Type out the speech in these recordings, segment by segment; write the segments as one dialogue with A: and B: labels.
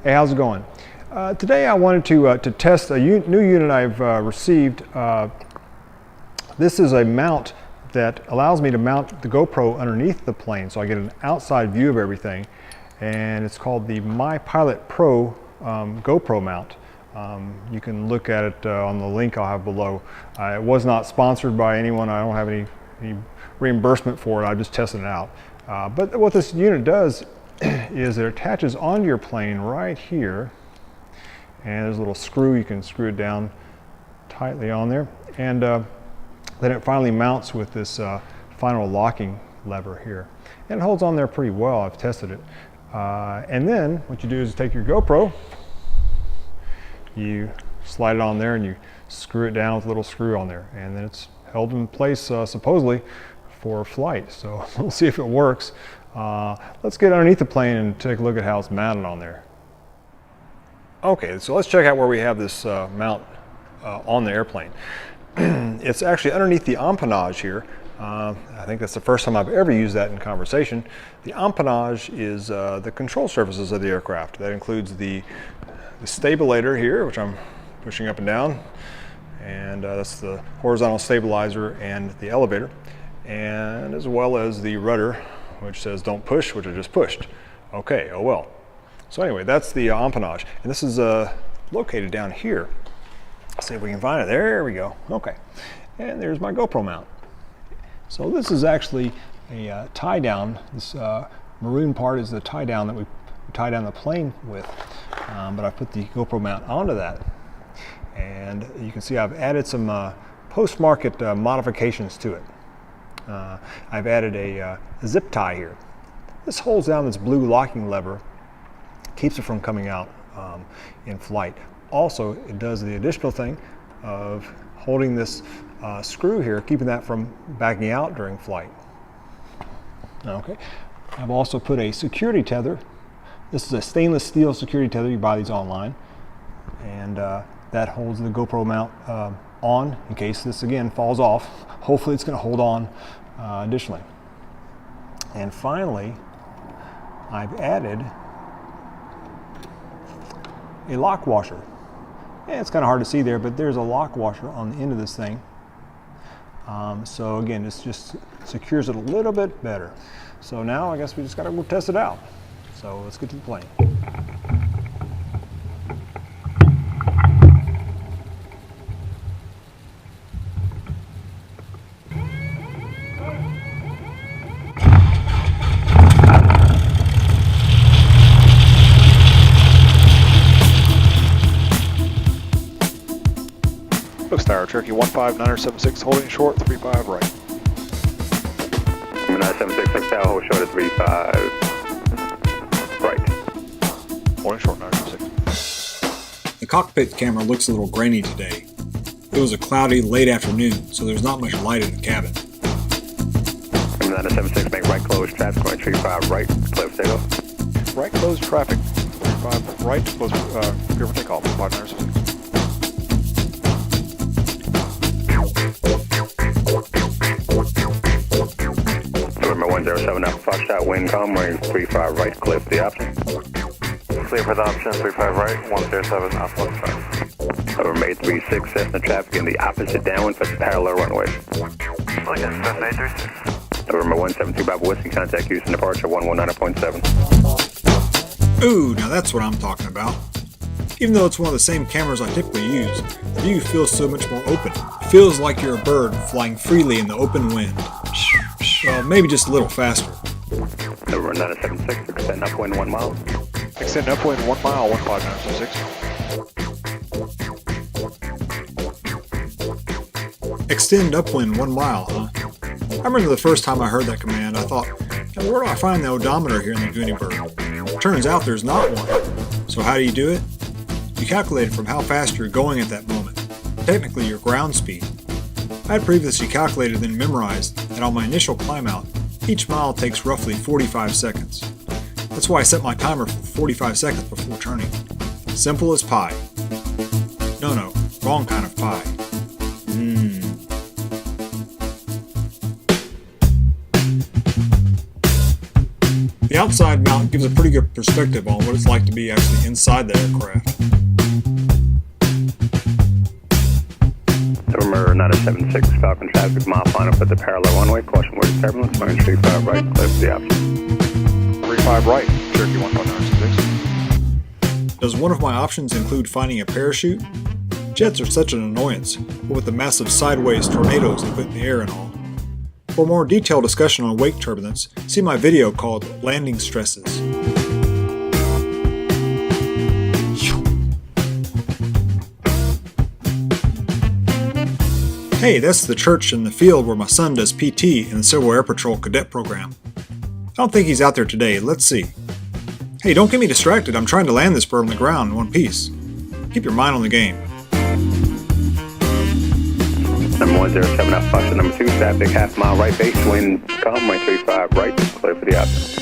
A: Hey, how's it going? Today I wanted to test a new unit I've received. This is a mount that allows me to mount the GoPro underneath the plane, so I get an outside view of everything. And it's called the MyPilot Pro GoPro mount. You can look at it on the link I'll have below. It was not sponsored by anyone. I don't have any reimbursement for it. I just tested it out. But what this unit does is it attaches onto your plane right here, and there's a little screw. You can screw it down tightly on there, and then it finally mounts with this final locking lever here, and it holds on there pretty well. I've tested it. And then what you do is take your GoPro, you slide it on there, and you screw it down with a little screw on there, and then it's held in place supposedly for flight. So we'll see if it works. Let's get underneath the plane and take a look at how it's mounted on there. Okay, so let's check out where we have this mount on the airplane. It's actually underneath the empennage here. I think that's the first time I've ever used that in conversation. The empennage is the control surfaces of the aircraft. That includes the stabilator here, which I'm pushing up and down, and that's the horizontal stabilizer and the elevator, and as well as the rudder, which says don't push, which I just pushed. Okay, oh well. So anyway, that's the empennage, and this is located down here. Let's see if we can find it. There we go. Okay, and there's my GoPro mount. So this is actually a tie down. This maroon part is the tie down that we tie down the plane with, but I put the GoPro mount onto that, and you can see I've added some post-market modifications to it. I've added a zip tie here. This holds down this blue locking lever, keeps it from coming out in flight. Also, it does the additional thing of holding this screw here, keeping that from backing out during flight. Okay, I've also put a security tether. This is a stainless steel security tether. You buy these online, and that holds the GoPro mount on in case this again falls off. Hopefully it's going to hold on additionally. And finally, I've added a lock washer. And it's kind of hard to see there, but there's a lock washer on the end of this thing. So again, this just secures it a little bit better. So now I guess we just got to go test it out. So let's get to the plane.
B: Looks Tower, Cherokee 15976, holding short, 35 right.
C: 976, next tower, hold short at 35 right.
B: Holding short, 976.
D: The cockpit camera looks a little grainy today. It was a cloudy late afternoon, so there's not much light in the cabin.
C: 976, make right close, traffic going 35 right, clear for takeoff.
B: Right closed traffic, 35 right, close, clear for takeoff, 5976.
C: November 107 Alpha Foxtrot, wind calm, range 35 right, clear for the option.
E: Clear for the option, 35 right, 107 Alpha Foxtrot.
C: November 836, Cessna traffic in the opposite downwind for the parallel runway.
E: Like Cessna 836.
C: November 172 Bravo Whiskey, contact Houston departure 119.7.
D: Ooh, now that's what I'm talking about. Even though it's one of the same cameras I typically use, the view feels so much more open. It feels like you're a bird flying freely in the open wind. Well, maybe just a little faster.
C: November 976, extend upwind 1 mile.
B: Extend upwind 1 mile, 15976.
D: Extend upwind 1 mile, huh? I remember the first time I heard that command, I thought, now where do I find the odometer here in the Gooney Bird? Turns out there's not one. So how do you do it? You calculate it from how fast you're going at that moment, technically your ground speed. I had previously calculated and memorized that on my initial climb out, each mile takes roughly 45 seconds. That's why I set my timer for 45 seconds before turning. Simple as pie. No, wrong kind of pie. The outside mount gives a pretty good perspective on what it's like to be actually inside the aircraft.
C: November 976, Falcon traffic, mile final for the parallel runway, caution word turbulence, running 35 right, clear for the option.
B: 35 right, Cherokee 15976.
D: Does one of my options include finding a parachute? Jets are such an annoyance, but with the massive sideways tornadoes they put in the air and all. For more detailed discussion on wake turbulence, see my video called Landing Stresses. Hey, that's the church in the field where my son does PT in the Civil Air Patrol cadet program. I don't think he's out there today. Let's see. Hey, don't get me distracted. I'm trying to land this bird on the ground in one piece. Keep your mind on the game.
C: Number 107 out, Foxtrot number 2, traffic, half mile right base, wind calm, runway 35 right, clear for the option.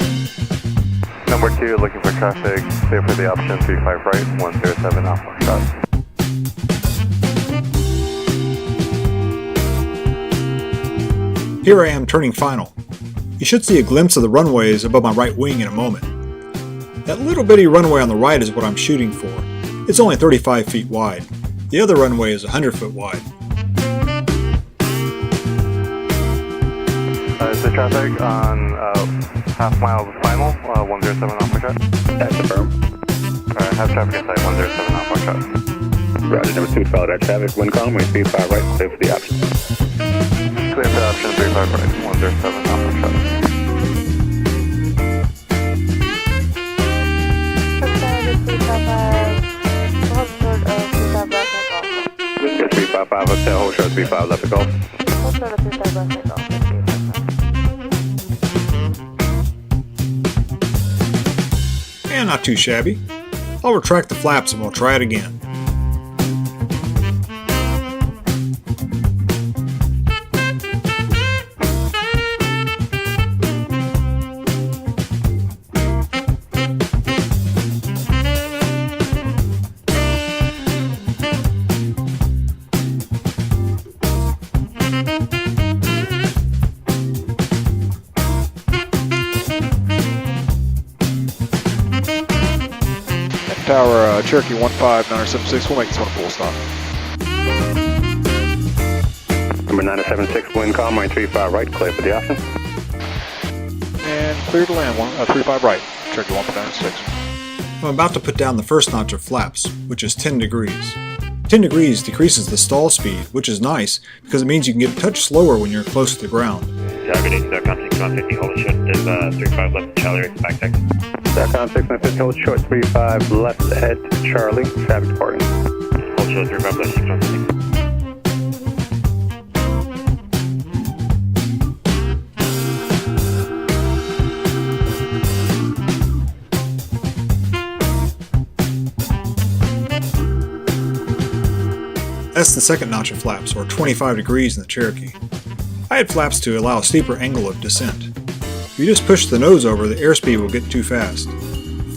E: Number 2, looking for traffic, clear for the option, 35 right, 107 out, Foxtrot.
D: Here I am turning final. You should see a glimpse of the runways above my right wing in a moment. That little bitty runway on the right is what I'm shooting for. It's only 35 feet wide. The other runway is 100 foot wide.
E: Is the traffic on half mile final, 107 Alpha Shot?
C: That's affirm.
E: Alright, have traffic inside 107 Alpha Shot.
C: Roger, number 2, follow that traffic, wind calm, runway 35 right, clear for the option.
E: Clear for the option, 35 right, 107 Alpha Shot.
C: Whiskey 355, hotel, hold short 35 left to golf.
D: And not too shabby. I'll retract the flaps and we'll try it again.
B: Tower, Cherokee 15976, we'll make this one a full stop.
C: Number 976, wind calm, runway 35 right, clear for the option.
B: And clear to land, 35 right, Cherokee 15976.
D: I'm about to put down the first notch of flaps, which is 10 degrees. 10 degrees decreases the stall speed, which is nice because it means you can get a touch slower when you're close to the ground.
C: Target 650, hold short, there's 35 left to Charlie, back deck. Darcon 650, hold short, 35 left ahead to Charlie, traffic departing. Hold short, 35 left, 650.
D: That's the second notch of flaps, or 25 degrees in the Cherokee. I had flaps to allow a steeper angle of descent. If you just push the nose over, the airspeed will get too fast.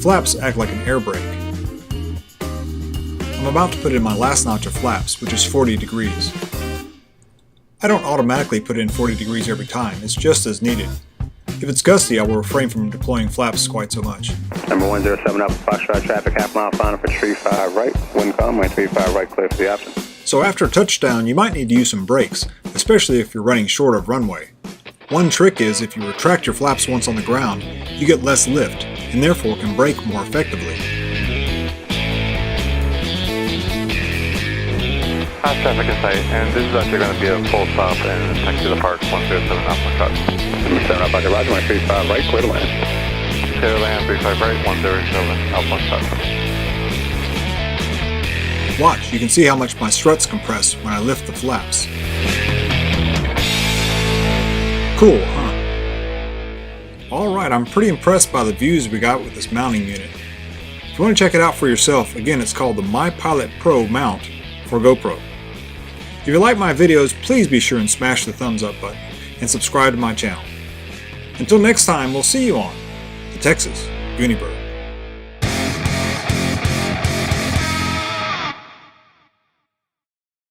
D: Flaps act like an air brake. I'm about to put in my last notch of flaps, which is 40 degrees. I don't automatically put in 40 degrees every time, it's just as needed. If it's gusty, I will refrain from deploying flaps quite so much.
C: Number 107 up, Foxtrot traffic, half mile final for 35 right, wind calm, runway 35 right, clear for the option.
D: So after touchdown, you might need to use some brakes, especially if you're running short of runway. One trick is if you retract your flaps once on the ground, you get less lift, and therefore can brake more effectively.
E: Half traffic in sight, and this is actually going to be a full stop in next to the park, 107 Alpha Shot.
C: Number 7 up, Roger, runway 35 right, clear to land.
E: Clear to land, 35 right, 107 Alpha Shot.
D: Watch, you can see how much my struts compress when I lift the flaps. Cool, huh? Alright, I'm pretty impressed by the views we got with this mounting unit. If you want to check it out for yourself, again it's called the MyPilot Pro mount for GoPro. If you like my videos, please be sure and smash the thumbs up button and subscribe to my channel. Until next time, we'll see you on the Texas Gooney Bird.